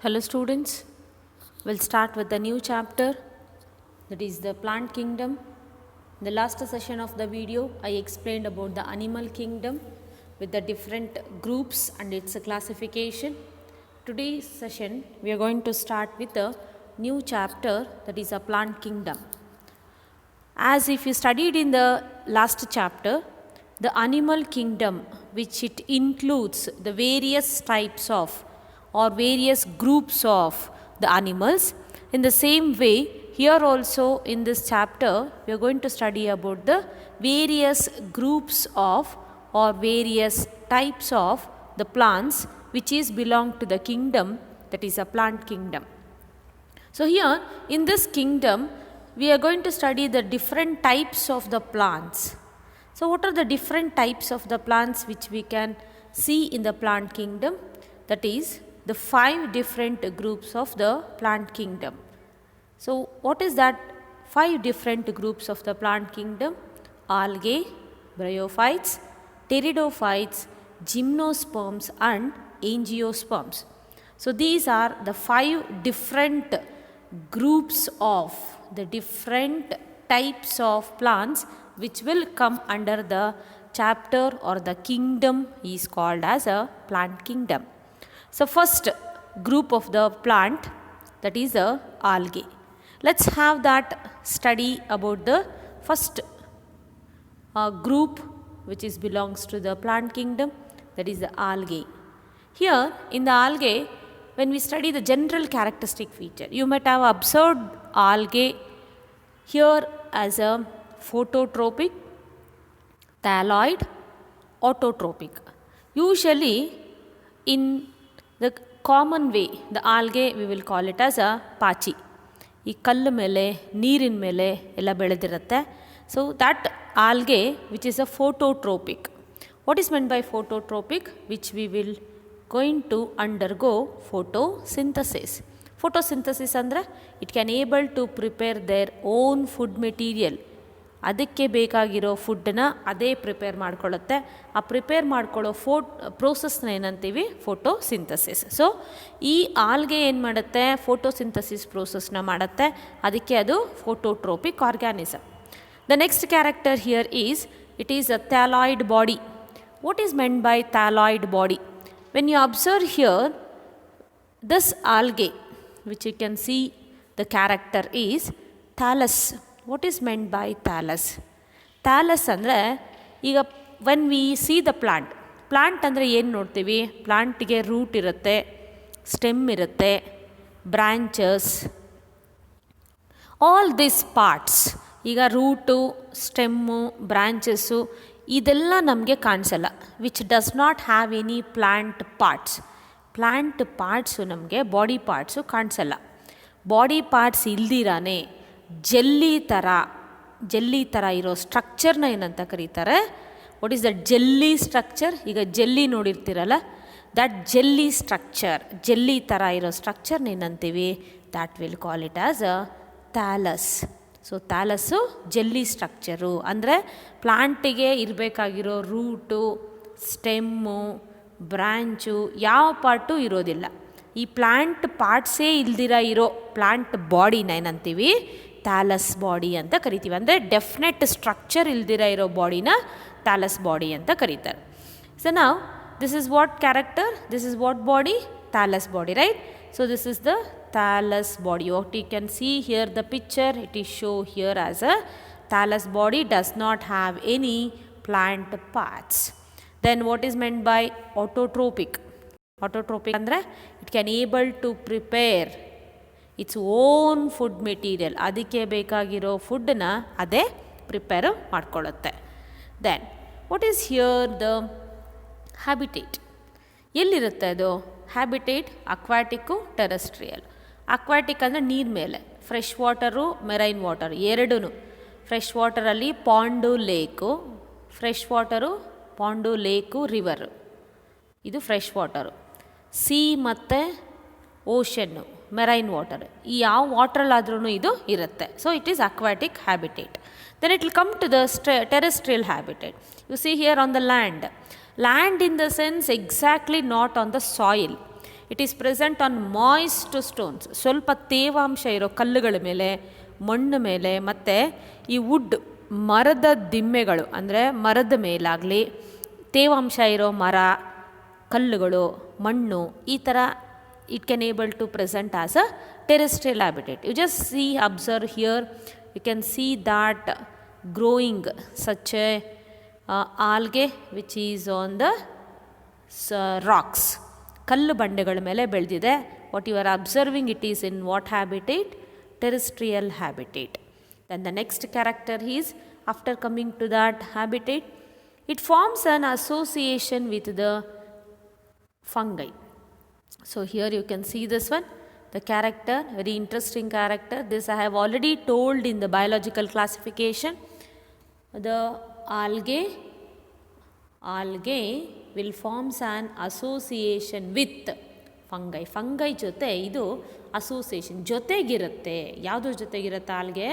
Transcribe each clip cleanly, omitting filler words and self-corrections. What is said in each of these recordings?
Hello students, we'll start with the new chapter, that is the plant kingdom. In the last session of the video I explained about the animal kingdom with the different groups and its classification. Today's session we are going to start with a new chapter, that is a plant kingdom. As if you studied in the last chapter, the animal kingdom, which it includes the various types of or various groups of the animals. In the same way, here also in this chapter, we are going to study about the various groups of or various types of the plants which is belong to the kingdom, that is a plant kingdom. So here in this kingdom, we are going to study the different types of the plants. So what are the different types of the plants which we can see in the plant kingdom? That is the 5 different groups of the plant kingdom. So what is that 5 different groups of the plant kingdom? Algae, bryophytes, pteridophytes, gymnosperms and angiosperms. So these are the 5 different groups of the different types of plants which will come under the chapter or the kingdom is called as a plant kingdom. So first group of the plant, that is the algae. Let's have that study about the first group which is belongs to the plant kingdom, that is the algae. Here in the algae, when we study the general characteristic feature, you might have observed algae here as a phototropic, thalloid, autotrophic. Usually in the common way, the algae we will call it as a ಪಾಚಿ. ಈ ಕಲ್ಲು ಮೇಲೆ ನೀರಿನ ಮೇಲೆ ಎಲ್ಲ ಬೆಳೆದಿರುತ್ತೆ. So that algae which is a phototropic. What is meant by phototropic? Which we will going to undergo photosynthesis. Photosynthesis ಅಂದರೆ it can able to prepare their own food material. ಅದಕ್ಕೆ ಬೇಕಾಗಿರೋ ಫುಡ್ಡನ್ನ ಅದೇ ಪ್ರಿಪೇರ್ ಮಾಡ್ಕೊಳ್ಳುತ್ತೆ. ಆ ಪ್ರಿಪೇರ್ ಮಾಡ್ಕೊಳ್ಳೋ ಪ್ರೋಸೆಸ್ನ ಏನಂತೀವಿ? Photosynthesis. So ಈ algae ಏನು ಮಾಡುತ್ತೆ? ಫೋಟೋಸಿಂಥಸಿಸ್ ಪ್ರೋಸೆಸ್ನ ಮಾಡುತ್ತೆ. ಅದಕ್ಕೆ ಅದು phototropic organism. The next character here is it is a thalloid body. What is meant by thalloid body? When you observe here this algae which you can see the character is thallus. What is meant by thallus? Thallus ಅಂದರೆ ಈಗ when we see the plant ಅಂದರೆ ಏನು ನೋಡ್ತೀವಿ? ಪ್ಲಾಂಟಿಗೆ root ಇರುತ್ತೆ, stem ಇರುತ್ತೆ, branches, all this parts. ಈಗ root, stem, branches ಇದೆಲ್ಲ ನಮಗೆ ಕಾಣಿಸಲ್ಲ. Which does not have any plant parts. Plant parts ನಮಗೆ ಬಾಡಿ ಪಾರ್ಟ್ಸು ಕಾಣಿಸಲ್ಲ. ಬಾಡಿ ಪಾರ್ಟ್ಸ್ ಇಲ್ದಿರಾನೆ ಜೆಲ್ಲಿ ಥರ ಇರೋ ಸ್ಟ್ರಕ್ಚರ್ನ ಏನಂತ ಕರೀತಾರೆ? What is the jelly structure? ಈಗ ಜೆಲ್ಲಿ ನೋಡಿರ್ತೀರಲ್ಲ, ದಟ್ ಜೆಲ್ಲಿ ಸ್ಟ್ರಕ್ಚರ್, ಜೆಲ್ಲಿ ಥರ ಇರೋ ಸ್ಟ್ರಕ್ಚರ್ನ ಏನಂತೀವಿ? That will call it as a thallus. So thallus jelly structure ಅಂದರೆ ಪ್ಲಾಂಟಿಗೆ ಇರಬೇಕಾಗಿರೋ ರೂಟು, ಸ್ಟೆಮ್ಮು, ಬ್ರ್ಯಾಂಚು ಯಾವ ಪಾರ್ಟು ಇರೋದಿಲ್ಲ. ಈ ಪ್ಲಾಂಟ್ ಪಾರ್ಟ್ಸೇ ಇಲ್ದಿರ ಇರೋ ಪ್ಲಾಂಟ್ ಬಾಡಿನ ಏನಂತೀವಿ? ಥ್ಯಾಲಸ್ ಬಾಡಿ ಅಂತ ಕರಿತೀವಿ. ಅಂದರೆ ಡೆಫಿನೆಟ್ ಸ್ಟ್ರಕ್ಚರ್ ಇಲ್ದಿರ ಇರೋ ಬಾಡಿನ ಥ್ಯಾಲಸ್ ಬಾಡಿ ಅಂತ ಕರೀತಾರೆ. ಸೊ ನಾವು this is what character, this is what body? Thallus body, right? So this is the thallus body. What you can see here the picture, it is show here as a thallus body does not have any plant parts. Then what is meant by autotropic? Autotropic ಅಂದರೆ it can able to prepare its own food material. ಅದಕ್ಕೆ ಬೇಕಾಗಿರೋ ಫುಡ್ಡನ್ನ ಅದೇ prepare ಮಾಡ್ಕೊಳ್ಳುತ್ತೆ. Then what is here the habitat? ಎಲ್ಲಿರುತ್ತೆ ಅದು habitat? Aquatic, terrestrial. Aquatic ಅಂದರೆ ನೀರ ಮೇಲೆ, ಫ್ರೆಶ್ ವಾಟರು, ಮೆರೈನ್ ವಾಟರ್ ಎರಡೂ. ಫ್ರೆಶ್ ವಾಟರಲ್ಲಿ pond, lake. Fresh water, pond, lake, river, ಇದು ಫ್ರೆಶ್ ವಾಟರು. ಸೀ ಮತ್ತು ಓಷನ್ನು, ಮೆರೈನ್ ವಾಟರ್, ಈ ಯಾವ ವಾಟ್ರಲ್ಲಾದ್ರೂ ಇದು ಇರುತ್ತೆ. So it is aquatic habitat. Then it will come to the terrestrial habitat. You see here on the land. Land in the sense exactly not on the soil. It is present on moist stones, ಸ್ವಲ್ಪ ತೇವಾಂಶ ಇರೋ ಕಲ್ಲುಗಳ ಮೇಲೆ, ಮಣ್ಣು ಮೇಲೆ, ಮತ್ತು ಈ wood ಮರದ ದಿಮ್ಮೆಗಳು ಅಂದರೆ ಮರದ ಮೇಲಾಗಲಿ, ತೇವಾಂಶ ಇರೋ ಮರ, ಕಲ್ಲುಗಳು, ಮಣ್ಣು, ಈ ಥರ it can able to present as a terrestrial habitat. You just see, observe here, you can see that growing such a algae which is on the rocks. ಕಲ್ಲು ಬಂಡೆಗಳ ಮೇಲೆ ಬೆಳೆದಿದೆ. What you are observing, it is in what habitat? Terrestrial habitat. Then the next character is, after coming to that habitat, it forms an association with the fungi. So here you can see this one, the character, very interesting character. This I have already told in the biological classification. The algae will forms an association with fungi. Fungi ಜೊತೆ ಇದು association ಜೊತೆಗಿರುತ್ತೆ. ಯಾವುದ್ರ ಜೊತೆಗಿರುತ್ತೆ? Algae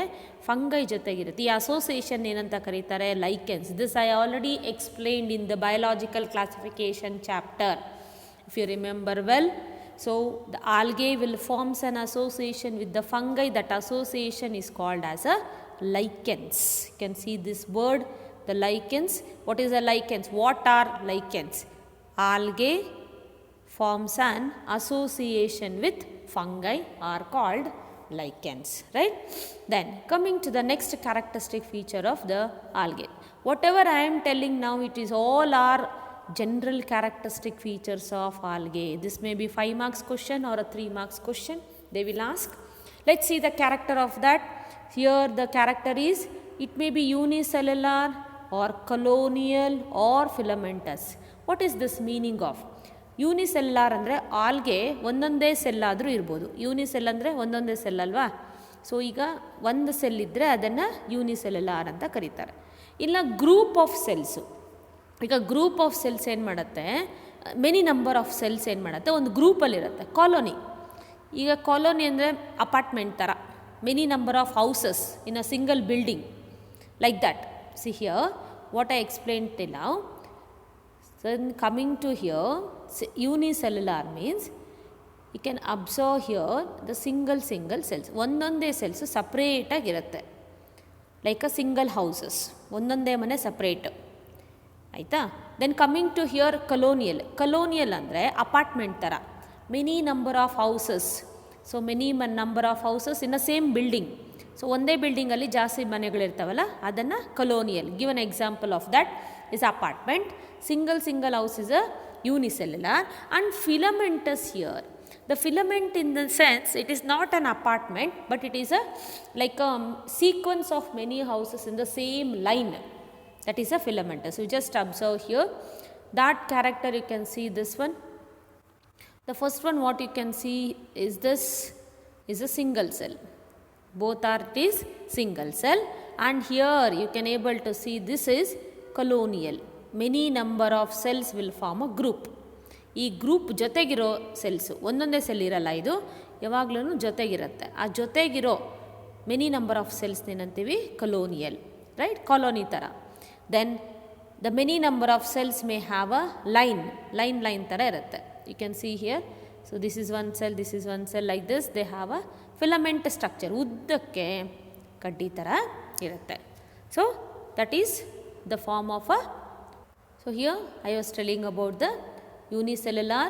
fungi ಜೊತೆಗಿರುತ್ತೆ. ಈ association ಏನಂತ ಕರೀತಾರೆ? Lichens. This I already explained in the biological classification chapter, if you remember well. So the algae will forms an association with the fungi. That association is called as a lichens. You can see this word, the lichens. What is a lichens? What are lichens? Algae forms an association with fungi are called lichens, right? Then coming to the next characteristic feature of the algae. Whatever I am telling now, it is all our general characteristic features of algae. This may be 5 marks question or a 3 marks question they will ask. Let's see the character of that. Here the character is, it may be unicellular or colonial or filamentous. What is this meaning of? ಯೂನಿಸೆಲ್ಲಾರ್ ಅಂದರೆ algae ಒಂದೊಂದೇ cell ಆದರೂ ಇರ್ಬೋದು. ಯೂನಿಸೆಲ್ ಅಂದರೆ ಒಂದೊಂದೇ cell ಅಲ್ವಾ? So ಈಗ ಒಂದು cell ಇದ್ದರೆ ಅದನ್ನು ಯೂನಿಸೆಲ್ಯುಲಾರ್ ಅಂತ ಕರೀತಾರೆ. ಇಲ್ಲ ಗ್ರೂಪ್ ಆಫ್ ಸೆಲ್ಸು. ಈಗ ಗ್ರೂಪ್ ಆಫ್ ಸೆಲ್ಸ್ ಏನು ಮಾಡುತ್ತೆ? ಮೆನಿ ನಂಬರ್ ಆಫ್ ಸೆಲ್ಸ್ ಏನು ಮಾಡುತ್ತೆ? ಒಂದು ಗ್ರೂಪಲ್ಲಿರುತ್ತೆ. ಕಾಲೋನಿ. ಈಗ ಕಾಲೋನಿ ಅಂದರೆ ಅಪಾರ್ಟ್ಮೆಂಟ್ ಥರ, many number of houses in a single building, like that. C here what I explain till now. Then coming to here, unicellular means you can observe here the single cells. ಒಂದೊಂದೇ cells ಸಪ್ರೇಟಾಗಿರುತ್ತೆ, like a single houses, ಒಂದೊಂದೇ ಮನೆ separate, ಆಯಿತಾ? Then coming to here colonial. Colonial ಅಂದರೆ apartment ಥರ, many number of houses. So many number of houses in a same building. So ಒಂದೇ ಬಿಲ್ಡಿಂಗಲ್ಲಿ ಜಾಸ್ತಿ ಮನೆಗಳಿರ್ತಾವಲ್ಲ, ಅದನ್ನು colonial. Give an example of that is apartment. Single house is a unicellular. And filamentous here, the filament in the sense it is not an apartment, but it is a like a sequence of many houses in the same line. That is a filamentous. You just observe here that character. You can see this one. The first one what you can see is this is a single cell. Both are it is single cell. And here you can able to see this is colonial. Many number of cells will form a group. ಈ group ಜೊತೆಗಿರೋ cells, ಒಂದೊಂದೇ cell ಇರಲ್ಲ, ಇದು ಯಾವಾಗಲೂ ಜೊತೆಗಿರುತ್ತೆ. ಆ ಜೊತೆಗಿರೋ many number of cells ಏನಂತೀವಿ? Colonial, right? ಕಾಲೋನಿ ಥರ. Then the many number of cells may have a line ಥರ ಇರುತ್ತೆ. You can see here. So this is one cell, this is one cell, like this they have a filament structure. ಉದ್ದಕ್ಕೆ ಕಡ್ಡಿ ಥರ ಇರುತ್ತೆ. So that is the form of a, so here I was telling about the unicellular,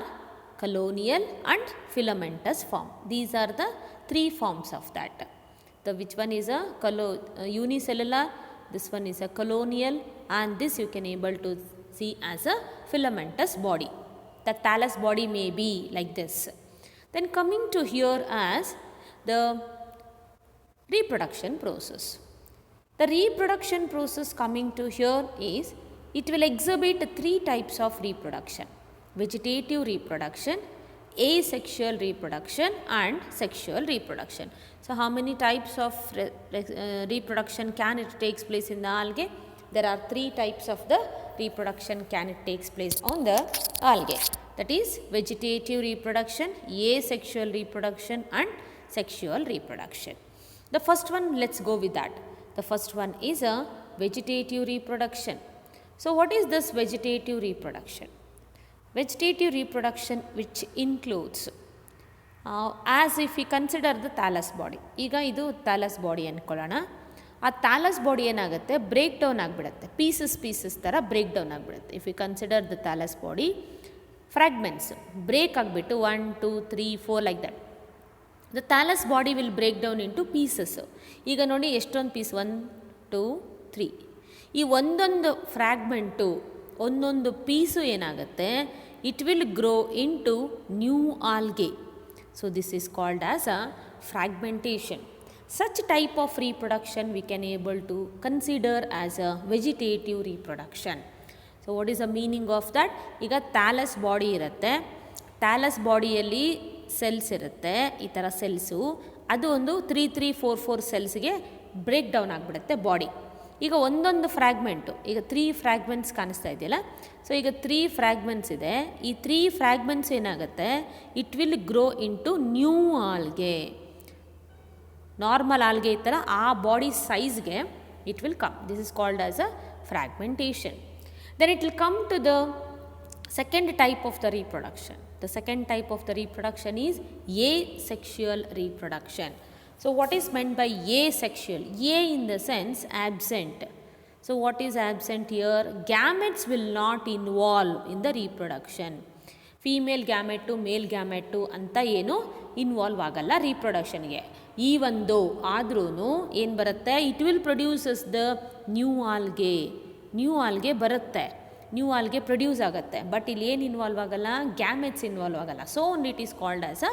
colonial and filamentous form. These are the 3 forms of that. The which one is a unicellular, this one is a colonial, and this you can able to see as a filamentous body. The thallus body may be like this. Then coming to here as the reproduction process. The reproduction process coming to here is, it will exhibit 3 types of reproduction: vegetative reproduction, asexual reproduction and sexual reproduction. So how many types of reproduction can it takes place in the algae? There are 3 types of the reproduction can it takes place on the algae. That is vegetative reproduction, asexual reproduction and sexual reproduction. The first one, let's go with that. The first one is a vegetative reproduction. So what is this vegetative reproduction? Vegetative reproduction which includes as if we consider the thallus body. ಈಗ ಇದು ಥಾಲಸ್ body ಅಂದ್ಕೊಳ್ಳೋಣ. ಆ thallus body ಏನಾಗುತ್ತೆ, break down ಆಗಿಬಿಡುತ್ತೆ, pieces ಥರ break down ಆಗಿಬಿಡುತ್ತೆ. If you consider the thallus body, fragments break ಆಗಿಬಿಟ್ಟು 1 2 3 4 like that. The thallus body will break down into pieces. ಈಗ ನೋಡಿ ಎಷ್ಟೊಂದು ಪೀಸ್, 1 2 3. ಈ ಒಂದೊಂದು ಫ್ರ್ಯಾಗ್ಮೆಂಟು, ಒಂದೊಂದು ಪೀಸು ಏನಾಗುತ್ತೆ, it will grow into new algae. So this is called as a fragmentation. Such type of reproduction we can able to consider as a vegetative reproduction. So what is the meaning of that? ಈಗ ಥಾಲಸ್ body ಇರುತ್ತೆ, ಥಾಲಸ್ ಬಾಡಿಯಲ್ಲಿ cells ಇರುತ್ತೆ, ಈ ಥರ cells, ಅದು ಒಂದು 3 3 4 4 ಸೆಲ್ಸ್ಗೆ break down ಆಗಿಬಿಡುತ್ತೆ body. ಈಗ ಒಂದೊಂದು ಫ್ರ್ಯಾಗ್ಮೆಂಟು, ಈಗ 3 ಫ್ರ್ಯಾಗ್ಮೆಂಟ್ಸ್ ಕಾಣಿಸ್ತಾ ಇದೆಯಲ್ಲ, ಸೊ ಈಗ 3 ಫ್ರ್ಯಾಗ್ಮೆಂಟ್ಸ್ ಇದೆ. ಈ 3 ಫ್ರ್ಯಾಗ್ಮೆಂಟ್ಸ್ ಏನಾಗುತ್ತೆ, it will grow into new algae. Normal algae ಇತ್ತಲ್ಲ, ಆ ಬಾಡಿ ಸೈಜ್ಗೆ it will come. This is called as a fragmentation. Then it will come to the second type of the reproduction. The second type of the reproduction is asexual reproduction. So what is meant by asexual? A in the sense absent. So what is absent here? Gametes will not involve in the reproduction. Female gamete to male gamete ಅಂತ ಏನು involve ಆಗಲ್ಲ reproductionಗೆ. even though ಆದ್ರೂ ಏನು ಬರುತ್ತೆ, it will produces the new algae. New algae ಬರುತ್ತೆ, new algae produce ಆಗುತ್ತೆ, but ಇಲ್ಲಿ ಏನು ಇನ್ವಾಲ್ವ್ ಆಗಲ್ಲ, ಗ್ಯಾಮೆಟ್ಸ್ ಇನ್ವಾಲ್ವ್ ಆಗಲ್ಲ. So it is called as a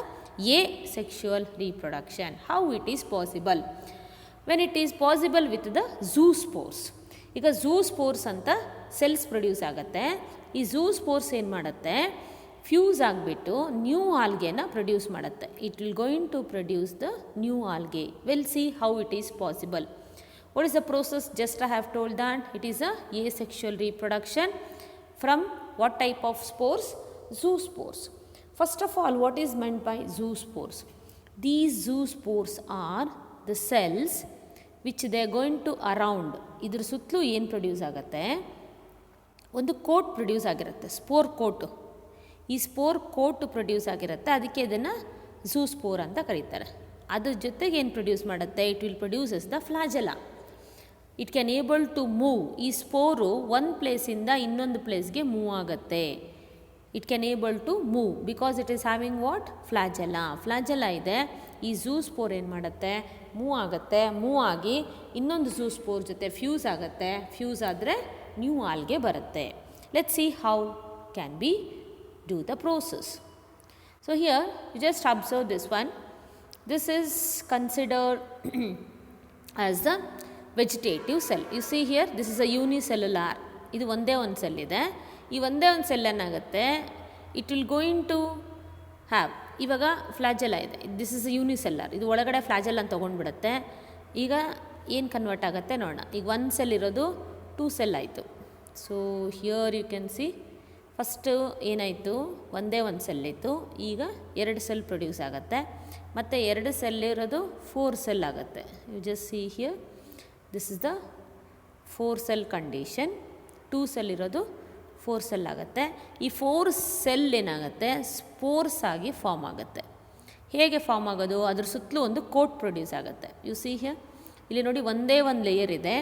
asexual reproduction. How it is possible? When it is possible with the zoospores. ಈಗ zoospores ಅಂತ cells produce ಆಗುತ್ತೆ. ಈ zoospores ಏನು ಮಾಡುತ್ತೆ, ಫ್ಯೂಸ್ ಆಗಿಬಿಟ್ಟು ನ್ಯೂ ಆಲ್ಗೆನ ಪ್ರೊಡ್ಯೂಸ್ ಮಾಡುತ್ತೆ. It will going to produce the new algae. Will see how it is possible. What is the process? Just I have told that it is a asexual reproduction from what type of spores? Zoospores. First of all, what is meant by zoospores? These zoospores are the cells which they are going to around. ಇದ್ರ ಸುತ್ತಲೂ ಏನು produce ಆಗುತ್ತೆ, ಒಂದು coat produce ಆಗಿರುತ್ತೆ, spore coat. ಈ spore coat produce ಆಗಿರುತ್ತೆ, ಅದಕ್ಕೆ ಇದನ್ನು ಝೂಸ್ಪೋರ್ ಅಂತ ಕರೀತಾರೆ. ಅದ್ರ ಜೊತೆಗೆ ಏನು ಪ್ರೊಡ್ಯೂಸ್ ಮಾಡುತ್ತೆ, it will produces the flagella. It can able to move. ಈ ಸ್ಪೋರು ಒಂದು ಪ್ಲೇಸಿಂದ ಇನ್ನೊಂದು ಪ್ಲೇಸ್ಗೆ ಮೂವ್ ಆಗುತ್ತೆ. It can able to move because it is having what, flagella. Flagella ಇದೆ. ಈ ಝೂಸ್ಪೋರ್ ಏನು ಮಾಡುತ್ತೆ, ಮೂವ್ ಆಗುತ್ತೆ, ಮೂವ್ ಆಗಿ ಇನ್ನೊಂದು ಝೂಸ್ಪೋರ್ ಜೊತೆ ಫ್ಯೂಸ್ ಆಗುತ್ತೆ, ಫ್ಯೂಸ್ ಆದರೆ ನ್ಯೂ ಆಲ್ಗೆ ಬರುತ್ತೆ. Let's see how can be do the process. So here you just observe this one. This is considered as the vegetative cell. You see here, this is a unicellular. ಇದು ಒಂದೇ ಒಂದು cell ಇದೆ. ಈ ಒಂದೇ ಒಂದು cell ಏನಾಗುತ್ತೆ, it will going to have, ಇವಾಗ flagella ಇದೆ, ದಿಸ್ ಇಸ್ ಯೂನಿಸೆಲ್ಲರ್. ಇದು ಒಳಗಡೆ ಫ್ಲಾಜೆಲಾ ಅಂತ ತೊಗೊಂಡ್ಬಿಡುತ್ತೆ. ಈಗ ಏನು ಕನ್ವರ್ಟ್ ಆಗುತ್ತೆ ನೋಡೋಣ. ಈಗ ಒಂದು ಸೆಲ್ ಇರೋದು 2 ಸೆಲ್ ಆಯಿತು. So here you can see, first ಏನಾಯಿತು, ಒಂದೇ ಒಂದು ಸೆಲ್ ಇತ್ತು, ಈಗ 2 ಸೆಲ್ ಪ್ರೊಡ್ಯೂಸ್ ಆಗುತ್ತೆ. ಮತ್ತು 2 ಸೆಲ್ ಇರೋದು 4 ಸೆಲ್ ಆಗುತ್ತೆ. You just see here, this is the 4 cell condition. 2 cell ಇರೋದು 4 ಸೆಲ್ ಆಗುತ್ತೆ. ಈ 4 ಸೆಲ್ ಏನಾಗುತ್ತೆ, ಸ್ಪೋರ್ಸ್ ಆಗಿ ಫಾರ್ಮ್ ಆಗುತ್ತೆ. ಹೇಗೆ ಫಾರ್ಮ್ ಆಗೋದು, ಅದ್ರ ಸುತ್ತಲೂ ಒಂದು ಕೋಟ್ ಪ್ರೊಡ್ಯೂಸ್ ಆಗುತ್ತೆ. ಯು ಸಿ ಹಿಯರ್, ಇಲ್ಲಿ ನೋಡಿ ಒಂದೇ ಒಂದು ಲೇಯರ್ ಇದೆ.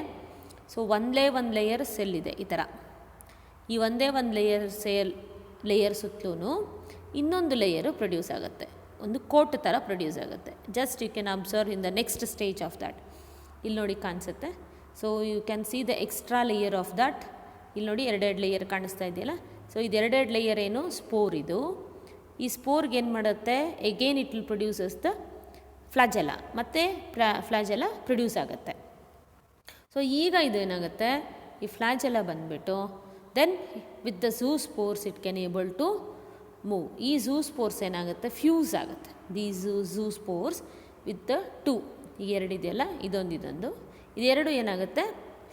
ಸೊ ಒಂದೇ ಒಂದು ಲೇಯರ್ ಸೆಲ್ ಇದೆ ಈ ಥರ. ಈ ಒಂದೇ ಒಂದು ಲೇಯರ್ ಸುತ್ತಲೂ ಇನ್ನೊಂದು ಲೇಯರು ಪ್ರೊಡ್ಯೂಸ್ ಆಗುತ್ತೆ, ಒಂದು ಕೋಟ್ ಥರ ಪ್ರೊಡ್ಯೂಸ್ ಆಗುತ್ತೆ. Just you can observe in the next stage of that. ಇಲ್ಲಿ ನೋಡಿ ಕಾಣಿಸುತ್ತೆ. So you can see the extra layer of that. ಇಲ್ಲಿ ನೋಡಿ 2 ಲೇಯರ್ ಕಾಣಿಸ್ತಾ ಇದೆಯಲ್ಲ. ಸೊ ಇದು 2 ಲೇಯರ್ ಏನು, ಸ್ಪೋರ್ ಇದು. ಈ ಸ್ಪೋರ್ಗೆ ಏನು ಮಾಡುತ್ತೆ, again it will produces the flagella, ಮತ್ತು ಫ್ಲಾಜೆಲಾ ಪ್ರೊಡ್ಯೂಸ್ ಆಗುತ್ತೆ. ಸೊ ಈಗ ಇದು ಏನಾಗುತ್ತೆ, ಈ ಫ್ಲಾಜೆಲಾ ಬಂದುಬಿಟ್ಟು then with the zoospores it can able to move. ಈ ಝೂಸ್ಪೋರ್ಸ್ ಏನಾಗುತ್ತೆ, ಫ್ಯೂಸ್ ಆಗುತ್ತೆ. ದೀಸ್ ಝೂಸ್ಪೋರ್ಸ್ ವಿತ್ ದ 2, ಈಗ 2 ಇದೆಯಲ್ಲ, ಇದೊಂದು, ಇದೆರಡು ಏನಾಗುತ್ತೆ,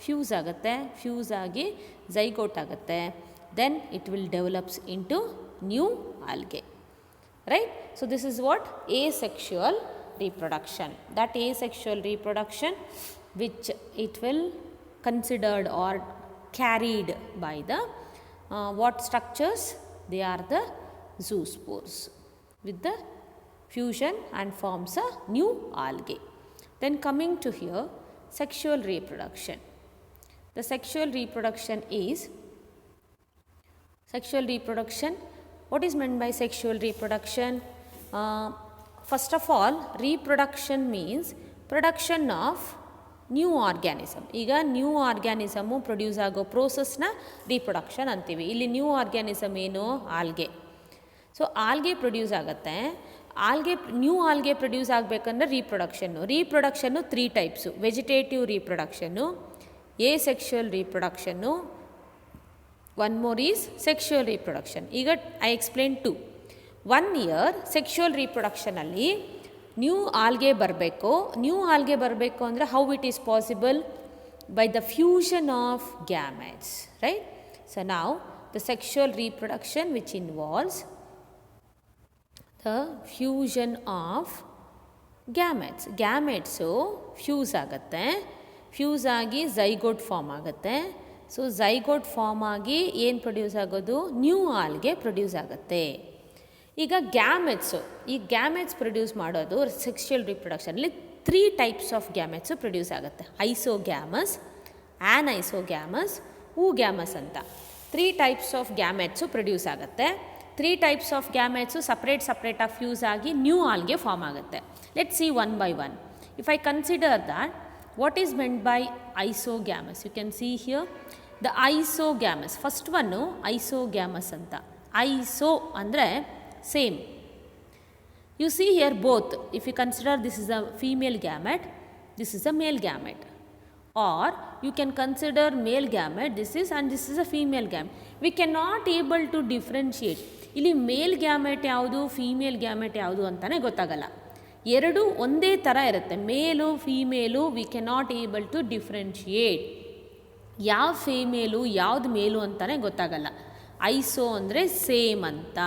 ಫ್ಯೂಸ್ ಆಗುತ್ತೆ. ಫ್ಯೂಸ್ ಆಗಿ ಝೈಗೋಟ್ ಆಗುತ್ತೆ. Then it will develops into new algae, right. So this is what asexual reproduction. That asexual reproduction which it will considered or carried by the what structures, They are the zoospores with the fusion and forms a new algae. Then coming to here, sexual reproduction. The sexual reproduction is what is meant by sexual reproduction? First of all, reproduction means production of new organism. ಈಗ new organism produce ಆಗೋ ಪ್ರೋಸೆಸ್ನ reproduction ಅಂತೀವಿ. ಇಲ್ಲಿ new organism ಏನು? Algae. So algae produce ಆಗುತ್ತೆ. New algae produce ಆಗಬೇಕಂದ್ರೆ reproduction 3 types: vegetative reproduction, sexual reproduction, one more is sexual reproduction. ಈಗ I explain 2. 1 year sexual ರೀಪ್ರೊಡಕ್ಷನಲ್ಲಿ ನ್ಯೂ ಆಲ್ಗೆ ಬರಬೇಕು ಅಂದರೆ how it is possible? By the fusion of gametes, right? So ನಾವು the sexual reproduction which involves the fusion of gametes fuse ಆಗುತ್ತೆ. Fuse ಆಗಿ zygote form ಆಗುತ್ತೆ. So zygote form ಆಗಿ ಏನು produce ಆಗೋದು? ನ್ಯೂ ಆಲ್ಗೆ ಪ್ರೊಡ್ಯೂಸ್ ಆಗುತ್ತೆ. ಈಗ gametes produce ಮಾಡೋದು ಸೆಕ್ಷುವಲ್ ರಿಪ್ರೊಡಕ್ಷನಲ್ಲಿ 3 ಟೈಪ್ಸ್ ಆಫ್ ಗ್ಯಾಮೆಟ್ಸು ಪ್ರೊಡ್ಯೂಸ್ ಆಗುತ್ತೆ: ಐಸೋಗ್ಯಾಮಸ್, ಆ್ಯನ್ಐಸೋಗ್ಯಾಮಸ್, ಊಗ್ಯಾಮಸ್ ಅಂತ 3 ಟೈಪ್ಸ್ ಆಫ್ ಗ್ಯಾಮೆಟ್ಸು ಪ್ರೊಡ್ಯೂಸ್ ಆಗುತ್ತೆ. 3 ಟೈಪ್ಸ್ ಆಫ್ ಗ್ಯಾಮೆಟ್ಸು ಸಪ್ರೇಟಾಗಿ ಫ್ಯೂಸ್ ಆಗಿ ನ್ಯೂ ಆಲ್ಗೆ ಫಾರ್ಮ್ ಆಗುತ್ತೆ. Let's see one by one. If I consider that, what is meant by isogamous? You can see here the isogamous. First one isogamous ಅಂತ. Iso ಅಂದರೆ same. You see here both. If you consider this is a female gamete, this is a male gamete, or you can consider male gamete, this is a female gamete. We cannot able to differentiate. ಇಲ್ಲಿ male gamete ಯಾವುದು, female gamete ಯಾವುದು ಅಂತಲೇ ಗೊತ್ತಾಗಲ್ಲ. ಎರಡು ಒಂದೇ ಥರ ಇರುತ್ತೆ, male female. We cannot able to differentiate ಯಾವ ಫೀಮೇಲು ಯಾವುದು ಮೇಲು ಅಂತಲೇ ಗೊತ್ತಾಗಲ್ಲ. ಐಸೋ ಅಂದರೆ ಸೇಮ್ ಅಂತ.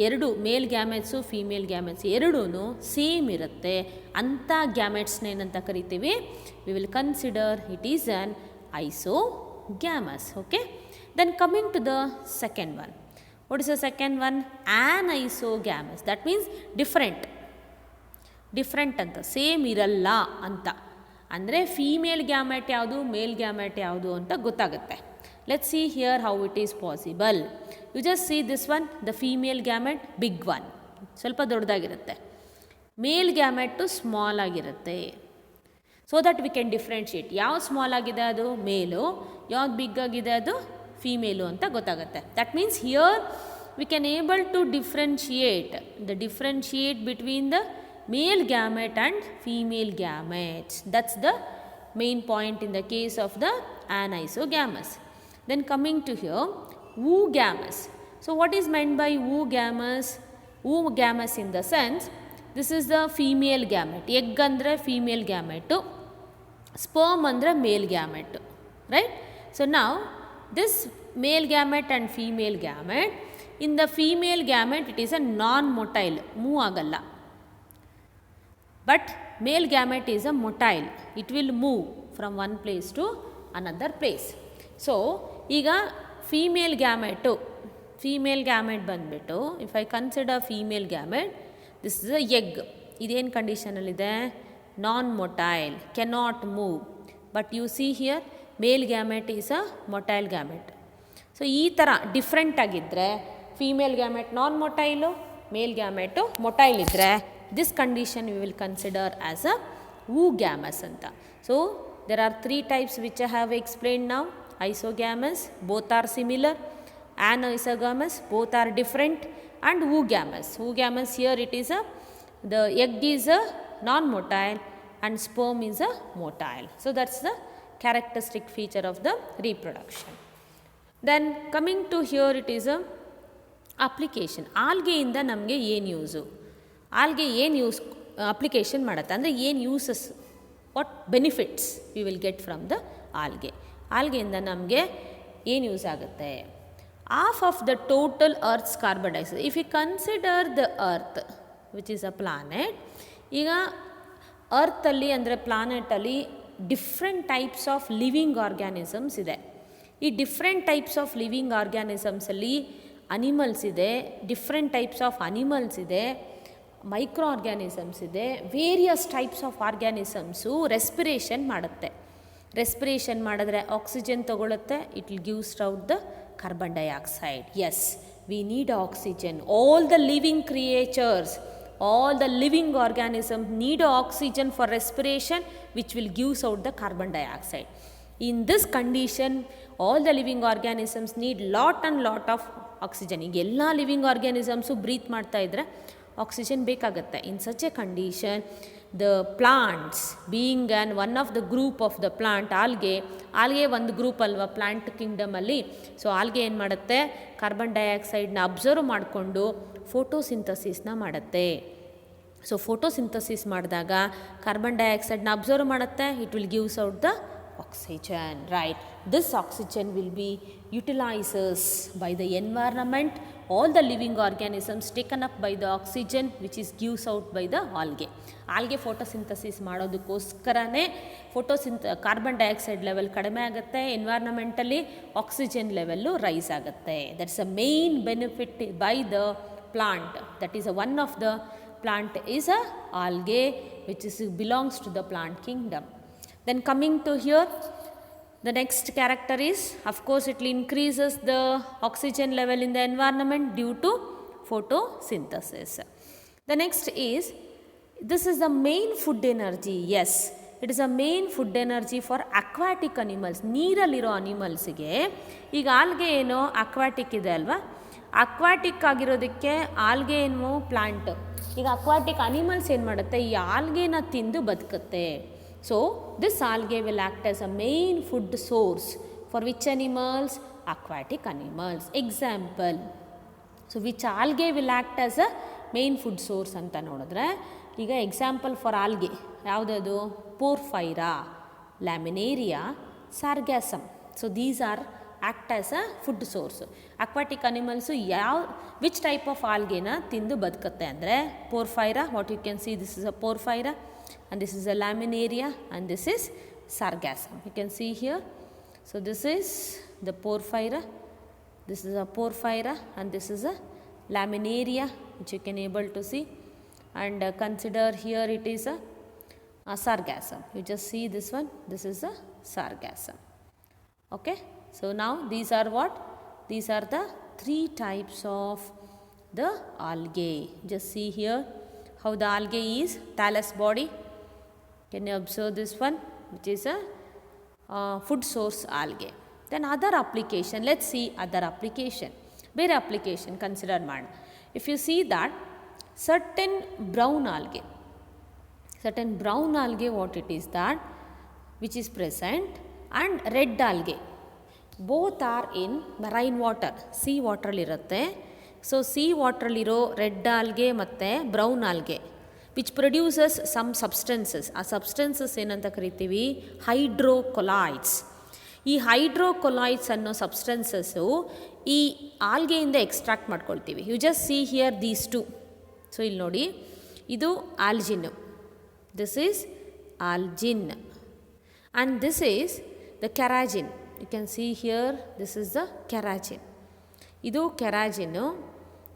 ಎರಡು ಮೇಲ್ ಗ್ಯಾಮೆಟ್ಸು ಫೀಮೇಲ್ ಗ್ಯಾಮೆಟ್ಸ್ ಎರಡೂ ಸೇಮ್ ಇರುತ್ತೆ. ಅಂಥ ಗ್ಯಾಮೆಟ್ಸ್ನ ಏನಂತ ಕರಿತೀವಿ? We will consider it is an isogamous. Okay. Then coming to the second one. What is the second one? Anisogamous. That means different ಅಂತ, ಸೇಮ್ ಇರಲ್ಲ ಅಂತ. ಅಂದರೆ ಫೀಮೇಲ್ ಗ್ಯಾಮೆಟ್ ಯಾವುದು, ಮೇಲ್ ಗ್ಯಾಮೆಟ್ ಯಾವುದು ಅಂತ ಗೊತ್ತಾಗುತ್ತೆ. Let's see here how it is possible. You just see this one, the female gamete, big one. ಸ್ವಲ್ಪ ದೊಡ್ಡದಾಗಿರುತ್ತೆ. ಮೇಲ್ ಗ್ಯಾಮೆಟು small ಆಗಿರುತ್ತೆ. So that we can differentiate. ಯಾವ್ದು ಸ್ಮಾಲ್ ಆಗಿದೆ ಅದು ಮೇಲು, ಯಾವ್ದು ಬಿಗ್ ಆಗಿದೆ ಅದು ಫೀಮೇಲು ಅಂತ ಗೊತ್ತಾಗುತ್ತೆ. That means here we can able to differentiate between the male gamete and female gametes. That's the main point in the case of the anisogamous. Then coming to here, oogamous. So what is meant by oogamous? Oogamous in the sense, this is the female gamete. Egg andre female gamete, sperm andre male gamete, right? So now this male gamete and female gamete, in the female gamete it is a non-motile, move agalla. But male gamete is a motile. It will move from one place to another place. So ಈಗ female gamete ಬಂದುಬಿಟ್ಟು, if I consider female gamete, this is a egg. ಇದೇನು ಕಂಡೀಷನಲ್ಲಿದೆ? Non motile, cannot move. But you see here male gamete is a motile gamete. So ಈ ಥರ different ಆಗಿದ್ದರೆ, female gamete non motile, male gamete motile ಇದ್ದರೆ, this condition we will consider as a oogamous ಅಂತ. So there are 3 types which I have explained now. Isogamous, both are similar. Anisogamous, both are different. And oogamous. Oogamous, here it is the egg is a non-motile and sperm is a motile. So that's the characteristic feature of the reproduction. Then coming to here, it is a application. ಆಲ್ಗೆಯಿಂದ ನಮಗೆ ಏನು use? Algae ಏನು application ಮಾಡುತ್ತೆ ಅಂದರೆ ಏನು uses, what benefits we will get from the ಆಲ್ಗೆಯಿಂದ ನಮಗೆ ಏನು ಯೂಸ್ ಆಗುತ್ತೆ? Half of the total earth's carbon dioxide. If you consider the earth which is a planet, ಈಗ ಅರ್ತಲ್ಲಿ ಅಂದರೆ ಪ್ಲಾನೆಟಲ್ಲಿ different types of living organisms ಇದೆ. ಈ ಡಿಫ್ರೆಂಟ್ ಟೈಪ್ಸ್ ಆಫ್ ಲಿವಿಂಗ್ ಆರ್ಗ್ಯಾನಿಸಮ್ಸಲ್ಲಿ ಅನಿಮಲ್ಸ್ ಇದೆ, ಡಿಫ್ರೆಂಟ್ ಟೈಪ್ಸ್ ಆಫ್ ಅನಿಮಲ್ಸ್ ಇದೆ, ಮೈಕ್ರೋ ಆರ್ಗ್ಯಾನಿಸಮ್ಸ್ ಇದೆ, various types of organisms respiration ಮಾಡುತ್ತೆ. ರೆಸ್ಪಿರೇಷನ್ ಮಾಡಿದ್ರೆ ಆಕ್ಸಿಜನ್ ತಗೊಳುತ್ತೆ, it will gives out the carbon dioxide. Yes, we need oxygen. All the living creatures, all the living organisms need oxygen for respiration, which will gives out the carbon dioxide. In this condition, all the living organisms need lot and lot of oxygen. ಈಗ ಎಲ್ಲ living organisms breathe ಮಾಡ್ತಾ ಇದ್ದರೆ oxygen ಬೇಕಾಗುತ್ತೆ. In such A condition, the plants being an one of the group of the plant, algae ಒಂದು group ಅಲ್ವಾ plant ಕಿಂಗ್ಡಮಲ್ಲಿ. So algae ಏನು ಮಾಡುತ್ತೆ, carbon ಡೈಆಕ್ಸೈಡ್ನ observe ಮಾಡಿಕೊಂಡು ಫೋಟೋಸಿಂಥಸಿಸ್ನ ಮಾಡುತ್ತೆ. ಸೊ ಫೋಟೋಸಿಂಥಸಿಸ್ ಮಾಡಿದಾಗ ಕಾರ್ಬನ್ ಡೈಆಕ್ಸೈಡ್ನ ಅಬ್ಸರ್ವ್ ಮಾಡುತ್ತೆ, it will gives out the oxygen, right. This oxygen will be utilises by the environment. All the living organisms taken up by the oxygen which is gives out by the algae. Algae photosynthesis ಮಾಡೋದಕ್ಕೋಸ್ಕರನೇ carbon dioxide level ಕಡಿಮೆ ಆಗುತ್ತೆ, ಎನ್ವೈರನ್ಮೆಂಟಲ್ಲಿ oxygen level rise ಆಗುತ್ತೆ. That's a main benefit by the plant. That is one of the plant is a algae which is belongs to the plant kingdom. Then coming to here, the next character is, of course, it will increases the oxygen level in the environment due to photosynthesis. The next is, this is the main food energy. Yes, it is a main food energy for aquatic animals. ನೀರಲ್ಲಿರೋ ಅನಿಮಲ್ಸ್ಗೆ ಈಗ algae ಏನೋ aquatic ಇದೆ ಅಲ್ವಾ, aquatic ಆಗಿರೋದಕ್ಕೆ algae ಏನು plant. ಈಗ aquatic animals ಏನು ಮಾಡುತ್ತೆ, ಈ ಆಲ್ಗೆನ ತಿಂದು ಬದುಕುತ್ತೆ. So this algae will act as a main food source for which animals, aquatic animals. Example, so which algae will act as a main food source ಅಂತ ನೋಡಿದ್ರೆ, ಈಗ ಎಕ್ಸಾಂಪಲ್ ಫಾರ್ ಆಲ್ಗೆ ಯಾವುದದು, Porphyra, Laminaria, Sargassum. So these are act as a food source. Aquatic animals which type of ಆಲ್ಗೆನ ತಿಂದು ಬದುಕುತ್ತೆ ಅಂದರೆ, Porphyra, what you can see, this is a Porphyra and this is a laminaria and this is sargassum. You can see here. So this is the porphyra, this is a porphyra and this is a laminaria which you can able to see, and consider here it is a sargassum. You just see this one, this is a sargassum. Okay, so now these are what, these are the three types of the algae. Just see here how the algae is, thallus body. Can you observe this one, which is a food source algae. Then other application, let's see other application. Bare application consider mad. If you see that certain brown algae, what it is that which is present, and red algae, both are in marine water, sea water ಅಲ್ಲಿ ಇರುತ್ತೆ. So sea ವಾಟ್ರಲ್ಲಿರೋ red algae ಮತ್ತು brown algae which produces some substances. ಆ substances ಏನಂತ ಕರಿತೀವಿ, hydrocolloids. ಈ hydrocolloids ಅನ್ನೋ substances ಈ ಆಲ್ಗೆಯಿಂದ ಎಕ್ಸ್ಟ್ರಾಕ್ಟ್ ಮಾಡ್ಕೊಳ್ತೀವಿ. You just see here these two. So ಇಲ್ಲಿ ನೋಡಿ, ಇದು algin, this is algin, and this is the carrageenan. You can see here, this is the carrageenan. ಇದು carrageenan,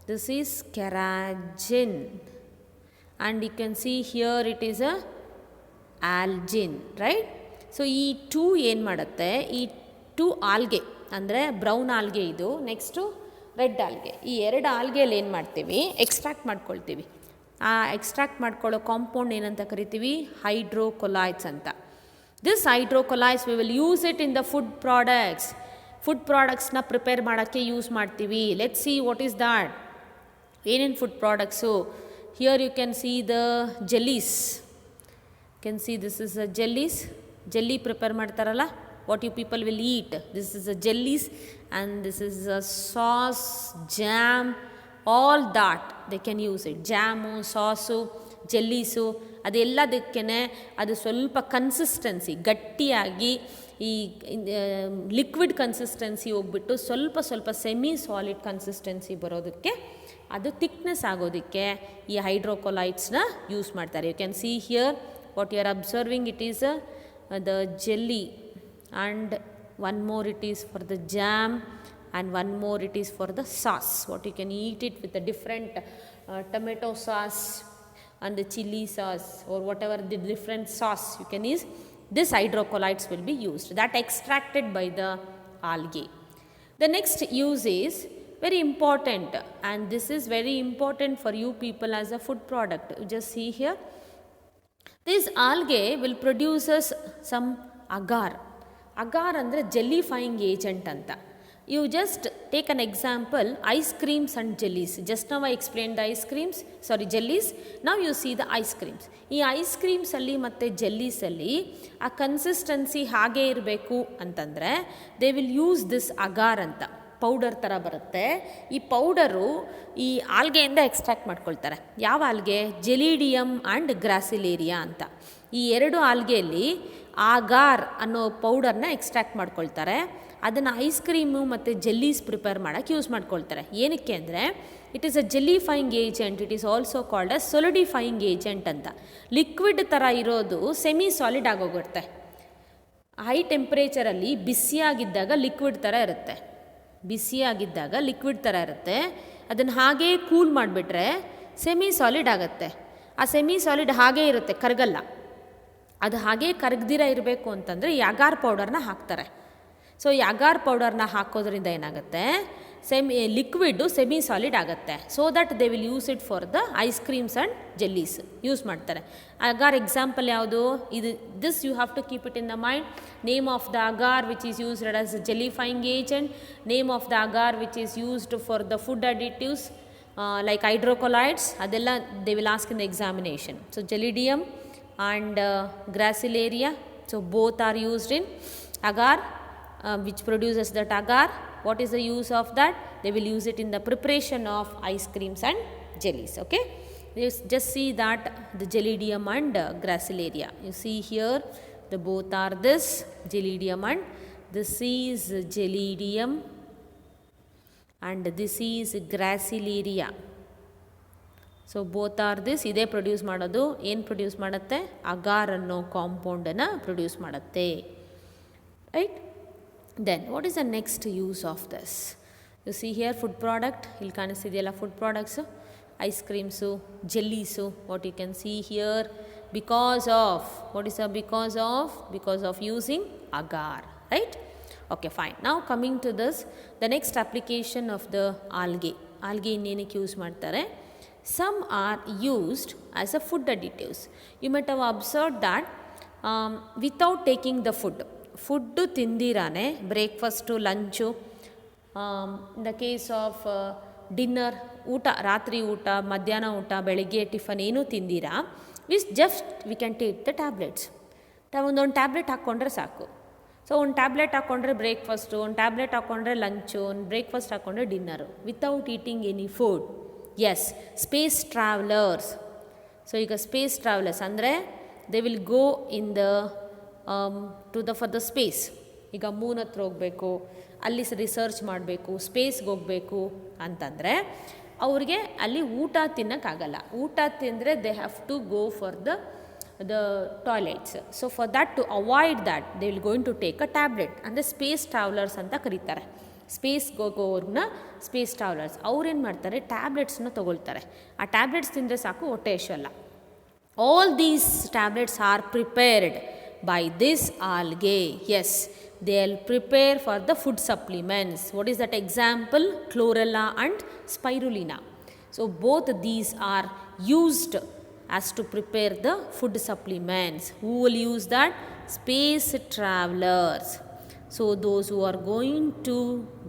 this is carrageenan, and you can see here it is a ಆಲ್ಜಿನ್, right. So ಈ two ಏನು ಮಾಡುತ್ತೆ, ಈ two algae ಅಂದರೆ brown algae ಇದು, next red algae, ಈ ಎರಡು ಆಲ್ಗೆಯಲ್ಲಿ ಏನು ಮಾಡ್ತೀವಿ, ಎಕ್ಸ್ಟ್ರಾಕ್ಟ್ ಮಾಡ್ಕೊಳ್ತೀವಿ. ಆ ಎಕ್ಸ್ಟ್ರಾಕ್ಟ್ ಮಾಡ್ಕೊಳ್ಳೋ ಕಾಂಪೌಂಡ್ ಏನಂತ ಕರಿತೀವಿ, ಹೈಡ್ರೋಕೊಲಾಯ್ಡ್ಸ್ ಅಂತ. This hydrocolloids we will use it in the food products. Food ಪ್ರಾಡಕ್ಟ್ಸ್ನ ಪ್ರಿಪೇರ್ ಮಾಡೋಕ್ಕೆ ಯೂಸ್ ಮಾಡ್ತೀವಿ. Let's see what is that. ಏನೇನು food products, here you can see the jellies. Can see this is a jellies. Jelly prepare ಮಾಡ್ತಾರಲ್ಲ, what you people will eat, this is a jellies, and this is a sauce, jam, all that they can use it. Jam, sauce, jellies, ಅದೆಲ್ಲದಕ್ಕೇ ಅದು ಸ್ವಲ್ಪ consistency ಗಟ್ಟಿಯಾಗಿ, ಈ liquid consistency ಹೋಗ್ಬಿಟ್ಟು ಸ್ವಲ್ಪ semi solid consistency ಬರೋದಕ್ಕೆ, ಅದು ಥಿಕ್ನೆಸ್ ಆಗೋದಕ್ಕೆ ಈ ಹೈಡ್ರೋಕೊಲೈಡ್ಸ್ನ ಯೂಸ್ ಮಾಡ್ತಾರೆ. You can see here what you are observing, it is the jelly, and one more it is for the jam, and one more it is for the sauce, what you can eat it with a different tomato sauce and the chili sauce or whatever the different sauce you can use. This hydrocolloids will be used, that extracted by the algae. The next use is very important, and this is very important for you people as a food product. You just see here, this algae will produce us some agar. Agar andre jellifying agent anta. You just take an example, ice creams and jellies. Just now I explained the ice creams, sorry jellies. Now you see the ice creams. ಈ ice ಕ್ರೀಮ್ಸಲ್ಲಿ ಮತ್ತು ಜೆಲ್ಲೀಸಲ್ಲಿ ಆ consistency ಹಾಗೇ ಇರಬೇಕು ಅಂತಂದರೆ they will use this agar ಅಂತ powder ಥರ ಬರುತ್ತೆ. ಈ ಪೌಡರು ಈ ಆಲ್ಗೆಯಿಂದ ಎಕ್ಸ್ಟ್ರಾಕ್ಟ್ ಮಾಡ್ಕೊಳ್ತಾರೆ. ಯಾವ ಆಲ್ಗೆ? ಜೆಲಿಡಿಯಮ್ ಆ್ಯಂಡ್ ಗ್ರಾಸಿಲೇರಿಯಾ ಅಂತ. ಈ ಎರಡು ಆಲ್ಗೆಯಲ್ಲಿ ಆಗಾರ್ ಅನ್ನೋ ಪೌಡರ್ನ ಎಕ್ಸ್ಟ್ರಾಕ್ಟ್ ಮಾಡ್ಕೊಳ್ತಾರೆ. ಅದನ್ನು ಐಸ್ ಕ್ರೀಮು ಮತ್ತು ಜೆಲ್ಲೀಸ್ ಪ್ರಿಪೇರ್ ಮಾಡೋಕ್ಕೆ ಯೂಸ್ ಮಾಡ್ಕೊಳ್ತಾರೆ. ಏನಕ್ಕೆ ಅಂದರೆ it is a jellifying agent, it is also called a solidifying agent ಅಂತ. ಲಿಕ್ವಿಡ್ ಥರ ಇರೋದು ಸೆಮಿ ಸಾಲಿಡ್ ಆಗೋಗುತ್ತೆ. ಹೈ ಟೆಂಪ್ರೇಚರಲ್ಲಿ ಬಿಸಿಯಾಗಿದ್ದಾಗ ಲಿಕ್ವಿಡ್ ಥರ ಇರುತ್ತೆ, ಬಿಸಿಯಾಗಿದ್ದಾಗ ಲಿಕ್ವಿಡ್ ಥರ ಇರುತ್ತೆ. ಅದನ್ನು ಹಾಗೇ ಕೂಲ್ ಮಾಡಿಬಿಟ್ರೆ ಸೆಮಿ ಸಾಲಿಡ್ ಆಗುತ್ತೆ. ಆ ಸೆಮಿ ಸಾಲಿಡ್ ಹಾಗೇ ಇರುತ್ತೆ, ಕರಗಲ್ಲ. ಅದು ಹಾಗೇ ಕರಗದಿರ ಇರಬೇಕು ಅಂತಂದರೆ ಈ ಅಗಾರ್ ಪೌಡರ್ನ ಹಾಕ್ತಾರೆ. ಸೊ ಈ ಅಗಾರ್ ಪೌಡರ್ನ ಹಾಕೋದ್ರಿಂದ ಏನಾಗುತ್ತೆ, ಲಿಕ್ವಿಡ್ಡು ಸೆಮಿ ಸಾಲಿಡ್ ಆಗುತ್ತೆ. So that they will use it for the ice creams and jellies use ಮಾಡ್ತಾರೆ. ಅಗಾರ್ ಎಕ್ಸಾಂಪಲ್ ಯಾವುದು? ಇದು this you have to keep it in the mind. Name of the agar which is used as jellifying agent, name of the agar which is used for the food additives like hydrocolloids, ಅದೆಲ್ಲ they will ask in the examination. So Gelidium and Gracilaria, so both are used in agar, which produces that agar. What is the use of that? They will use it in the preparation of ice creams and jellies. Okay, you just see that the Gelidium and Gracilaria, you see here the both are this Gelidium and this is Gelidium and this is Gracilaria. So both are this, ಇದೇ produce ಮಾಡೋದು. ಏನು produce ಮಾಡುತ್ತೆ? Agar ಅನ್ನೋ ಕಾಂಪೌಂಡನ್ನು produce ಮಾಡುತ್ತೆ. Right. Then what is the next use of this? You see here food product, ಇಲ್ಲಿ ಕಾಣಿಸ್ತಿದೆಯಲ್ಲ food products, ice creams, jellies. What you can see here, because of, what is the because of using agar. Right. Okay, fine. ನಾವು coming to this, the next application of the algae. Algae ಇನ್ನೇನಕ್ಕೆ use ಮಾಡ್ತಾರೆ? Some are used as a food additives. You might have observed that without taking the food tindirane, breakfast to lunch, in the case of dinner, ಊಟ, ರಾತ್ರಿ ಊಟ, ಮಧ್ಯಾಹ್ನ ಊಟ, ಬೆಳಗ್ಗೆ tiffin ಏನೂ ತಿಂದಿರ, we can take the tablets. ಒಂದೊಂದು tablet ಹಾಕ್ಕೊಂಡ್ರೆ ಸಾಕು. ಸೊ ಒಂದು ಟ್ಯಾಬ್ಲೆಟ್ ಹಾಕ್ಕೊಂಡ್ರೆ ಬ್ರೇಕ್ಫಾಸ್ಟು, ಒಂದು ಟ್ಯಾಬ್ಲೆಟ್ ಹಾಕ್ಕೊಂಡ್ರೆ ಲಂಚು, ಒಂದು ಬ್ರೇಕ್ಫಾಸ್ಟ್ ಹಾಕ್ಕೊಂಡ್ರೆ dinner, without eating any food. Yes, space travellers. So ಈಗ ಸ್ಪೇಸ್ ಟ್ರಾವೆಲರ್ಸ್ ಅಂದರೆ they will go in the for the space. ಈಗ ಮೂನ್ ಹತ್ರ ಹೋಗಬೇಕು, ಅಲ್ಲಿ ರಿಸರ್ಚ್ ಮಾಡಬೇಕು, ಸ್ಪೇಸ್ಗೆ ಹೋಗಬೇಕು ಅಂತಂದರೆ ಅವ್ರಿಗೆ ಅಲ್ಲಿ ಊಟ ತಿನ್ನೋಕ್ಕಾಗಲ್ಲ. ಊಟ ತಿಂದರೆ they have to go for the toilets. So for that, to avoid that, they will going to take a tablet. ಅಂದರೆ ಸ್ಪೇಸ್ ಟ್ರಾವೆಲರ್ಸ್ ಅಂತ ಕರೀತಾರೆ. ಸ್ಪೇಸ್ಗೆ ಹೋಗೋವ್ರನ್ನ ಸ್ಪೇಸ್ ಟ್ರಾವೆಲರ್ಸ್. ಅವ್ರೇನು ಮಾಡ್ತಾರೆ? ಟ್ಯಾಬ್ಲೆಟ್ಸ್ನ ತೊಗೊಳ್ತಾರೆ. ಆ ಟ್ಯಾಬ್ಲೆಟ್ಸ್ ತಿಂದರೆ ಸಾಕು, ಹೊಟ್ಟೆ ಎಷ್ಟಲ್ಲ. All these tablets are prepared by this algae. Yes, they will prepare for the food supplements. What is that example? Chlorella and Spirulina. So both these are used as to prepare the food supplements. Who will use that? Space travelers. So those who are going to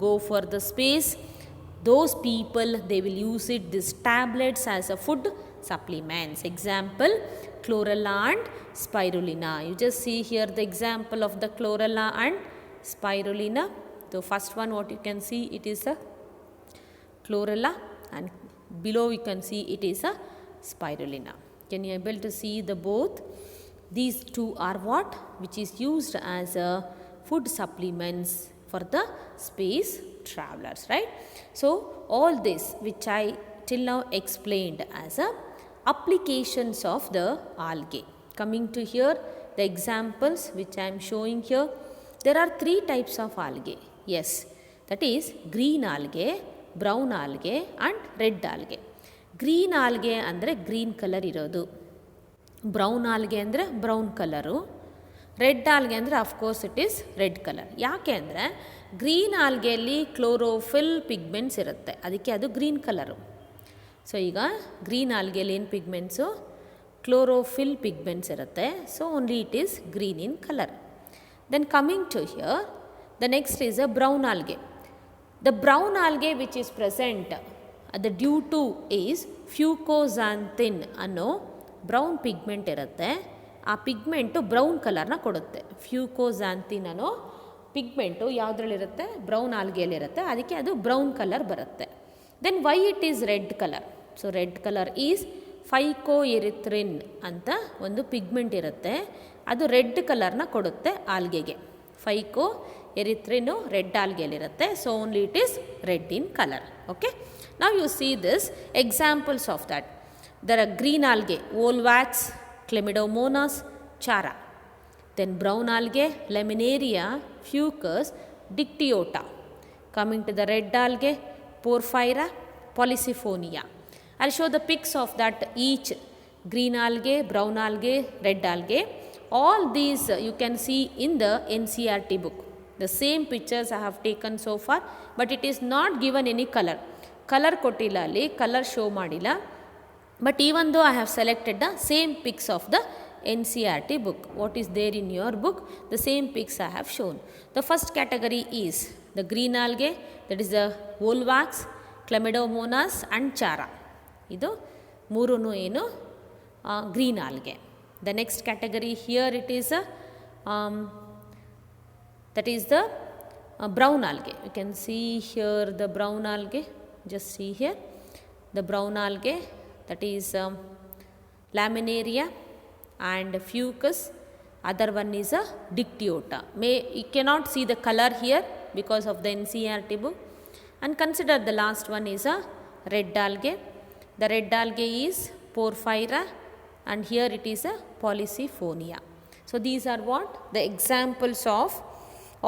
go for the space, those people, they will use it, these tablets, as a food supplements. Example, chlorella and spirulina. You just see here the example of the chlorella and spirulina. The first one, what you can see, it is a chlorella, and below you can see it is a spirulina. Can you able to see the both? These two are what? Which is used as a food supplements for the space travelers, right? So all this which I till now explained as a applications of the algae. Coming to here, the examples which I am showing here, there are three types of algae. Yes, That is green algae, brown algae and red algae. Green algae ಅಂದರೆ green colour ಇರೋದು, brown algae ಅಂದರೆ brown colour, red algae ಅಂದರೆ of course it is red colour. ಯಾಕೆ ಅಂದರೆ green ಆಲ್ಗೆಯಲ್ಲಿ chlorophyll pigments ಇರುತ್ತೆ, ಅದಕ್ಕೆ ಅದು ಗ್ರೀನ್ ಕಲರು. ಸೊ ಈಗ ಗ್ರೀನ್ ಆಲ್ಗೆಯಲ್ಲಿ ಏನು ಪಿಗ್ಮೆಂಟ್ಸು? ಕ್ಲೋರೋಫಿಲ್ ಪಿಗ್ಮೆಂಟ್ಸ್ ಇರುತ್ತೆ. So only it is green in colour. Then coming to here, the next is a brown algae. The brown algae which is present ಅದು due to is ಫ್ಯೂಕೋಝಾಂಥಿನ್ ಅನ್ನೋ brown pigment ಇರುತ್ತೆ. ಆ pigment brown ಕಲರ್ನ ಕೊಡುತ್ತೆ. ಫ್ಯೂಕೋಝಾಂಥಿನ್ ಅನ್ನೋ pigment ಯಾವುದ್ರಲ್ಲಿರುತ್ತೆ? Brown ಆಲ್ಗೆಯಲ್ಲಿರುತ್ತೆ, ಅದಕ್ಕೆ ಅದು ಬ್ರೌನ್ ಕಲರ್ ಬರುತ್ತೆ. Then why it is red colour? So red colour is phycoerythrin ಅಂತ ಒಂದು ಪಿಗ್ಮೆಂಟ್ ಇರುತ್ತೆ, ಅದು ರೆಡ್ ಕಲರ್ನ ಕೊಡುತ್ತೆ ಆಲ್ಗೆಗೆ. ಫೈಕೋ ಎರಿಥ್ರಿನು ರೆಡ್ ಆಲ್ಗೆಯಲ್ಲಿರುತ್ತೆ. So only it is red in colour. Okay, now you see this examples of that. There are green algae, Volvax, Chlamydomonas, Chara. Then brown algae, Laminaria, Fucus, Dictyota. Coming to the red algae, Porphyra, Polysiphonia. I'll show the pics of that each green algae, brown algae, red algae. All these you can see in the NCERT book. The same pictures I have taken so far, but it is not given any color. Colour ಕೊಟ್ಟಿಲ್ಲ, ಅಲ್ಲಿ colour show ಮಾಡಿಲ್ಲ. But even though I have selected the same pics of the NCERT book. What is there in your book? The same pics I have shown. The first category is the green algae, that is the Volvox, Chlamydomonas and Chara. ಇದು ಮೂರೂ ಏನು? Green algae. The next category here it is that is the brown algae. You can see here the brown algae. Just see here the brown algae, that is Laminaria and Fucus. Other one is a Dictyota. You cannot see the color here because of the NCERT book. And consider the last one is a red algae. The red algae is Porphyra and here it is a Polysiphonia. So these are what? The examples of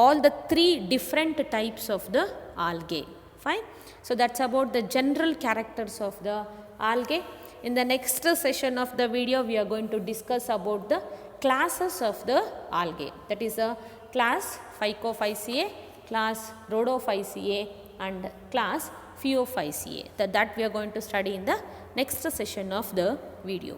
all the three different types of the algae. Fine. So that's about the general characters of the algae. In the next session of the video, we are going to discuss about the classes of the algae. That is a class Phycophyceae, class Rhodophyceae and class Phaeophyceae. That we are going to study in the next session of the video.